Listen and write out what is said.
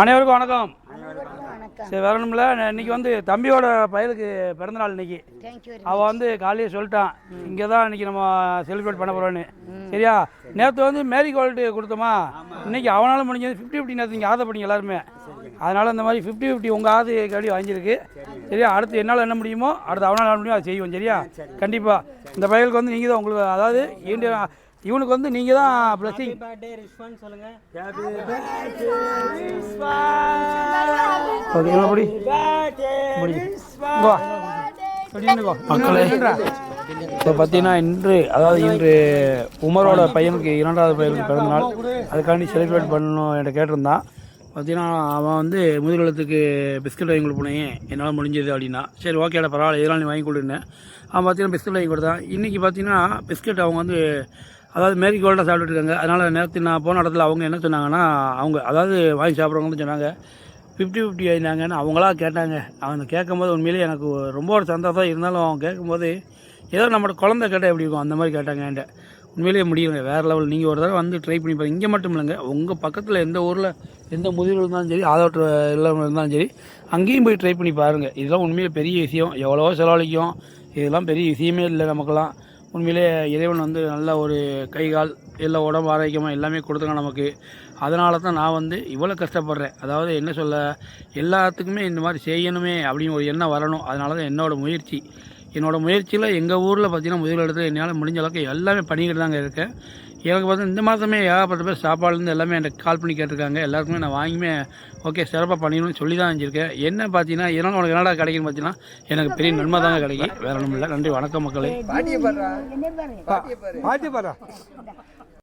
அனைவருக்கும் வணக்கம். சரி, வேற ஒன்றும்ல. இன்னைக்கு வந்து தம்பியோட பையனுக்கு பிறந்தநாள் இன்னைக்கு. அவள் வந்து காலையே சொல்லிட்டான், இங்கே தான் இன்னைக்கு நம்ம செலிப்ரேட் பண்ண போகிறோன்னு. சரியா? நேற்று வந்து மேரி கோல்டு கொடுத்தோமா, இன்னைக்கு அவனால் முடிஞ்சது 50-50. நேற்று இங்கே ஆசைப்பட்டீங்க எல்லாருமே, அதனால் இந்த மாதிரி 50-50 உங்கள் ஆசை கடி வாங்கியிருக்கு. சரியா? அடுத்து என்னால் என்ன முடியுமோ, அடுத்து அவனால் என்ன முடியுமோ அதை செய்வோம். சரியா? கண்டிப்பாக இந்த பையனுக்கு வந்து நீங்கள் தான் உங்களுக்கு, அதாவது இவனுக்கு வந்து நீங்கள் தான் பிளஸிங். மக்களே, இப்போ பார்த்தீங்கன்னா இன்று உமரோட பையனுக்கு 2வது பையனுக்கு பிறந்தநாள். அதுக்காண்டி செலிப்ரேட் பண்ணணும் என்கிட்ட கேட்டிருந்தான். பார்த்தீங்கன்னா அவன் வந்து முதுகலத்துக்கு பிஸ்கட் வாங்கி கொடுப்பேன் என்னால் முடிஞ்சது அப்படின்னா. சரி, ஓகேடா, பரவாயில்ல, இதெல்லாம் நீ வாங்கி கொடுன்னு. அவன் பார்த்தீங்கன்னா பிஸ்கட் வாங்கி கொடுத்தான். இன்றைக்கி பார்த்தீங்கன்னா பிஸ்கட் அவங்க வந்து அதாவது மேரி கோல்டாக சாப்பிட்டுருக்காங்க. அதனால் நேற்று நான் போன இடத்துல அவங்க என்ன சொன்னாங்கன்னா, அவங்க அதாவது வாங்கி சாப்பிட்றவங்கன்னு சொன்னாங்க 50-50 ஆயிருந்தாங்கன்னு அவங்களா கேட்டாங்க. அவங்க கேட்கும்போது உண்மையிலேயே எனக்கு ரொம்ப ஒரு சந்தோஷம். இருந்தாலும் அவங்க கேட்கும்போது ஏதோ நம்மளோட குழந்தை கேட்டால் எப்படி இருக்கும் அந்த மாதிரி கேட்டாங்க என்கிட்ட. உண்மையிலேயே முடியுங்க, வேறு லெவல். நீங்கள் ஒரு தடவை வந்து ட்ரை பண்ணி பாருங்கள். இங்கே மட்டும் இல்லைங்க, உங்கள் பக்கத்தில் எந்த ஊரில் எந்த முதிர்வு இருந்தாலும் சரி, ஆதரவு இல்லாமல் இருந்தாலும் சரி, அங்கேயும் போய் ட்ரை பண்ணி பாருங்கள். இதெல்லாம் உண்மையிலே பெரிய விஷயம். எவ்வளவோ செலவழிக்கும், இதெல்லாம் பெரிய விஷயமே இல்லை நமக்கெல்லாம். உண்மையிலே இறைவன் வந்து நல்ல ஒரு கை கால் எல்லாம் உடம்பு ஆரோக்கியமாக எல்லாமே கொடுத்துங்க நமக்கு. அதனால தான் நான் வந்து இவ்வளோ கஷ்டப்படுறேன். அதாவது என்ன சொல்ல, எல்லாத்துக்குமே இந்த மாதிரி செய்யணுமே அப்படின்னு ஒரு எண்ணம் வரணும். அதனால தான் என்னோடய முயற்சியில் எங்கள் ஊரில் பார்த்திங்கன்னா முதல் இடத்துல என்னால் முடிஞ்ச அளவுக்கு எல்லாமே பண்ணிக்கிட்டு தாங்க இருக்கேன். எனக்கு பார்த்து இந்த மாதமே ஏகப்பட்ட பேர் சாப்பாடுலேருந்து எல்லாமே எனக்கு கால் பண்ணி கேட்டிருக்காங்க. எல்லாருக்குமே நான் வாங்கியுமே ஓகே சிறப்பாக பண்ணிடணும்னு சொல்லி தான் செஞ்சுருக்கேன். என்ன பார்த்தீங்கன்னா இதனால் உனக்கு என்னடா கிடைக்குன்னு பார்த்தீங்கன்னா எனக்கு பெரிய நன்மை தாங்க கிடைக்கும், வேறு ஒன்றும் இல்லை. நன்றி, வணக்கம் மக்களே.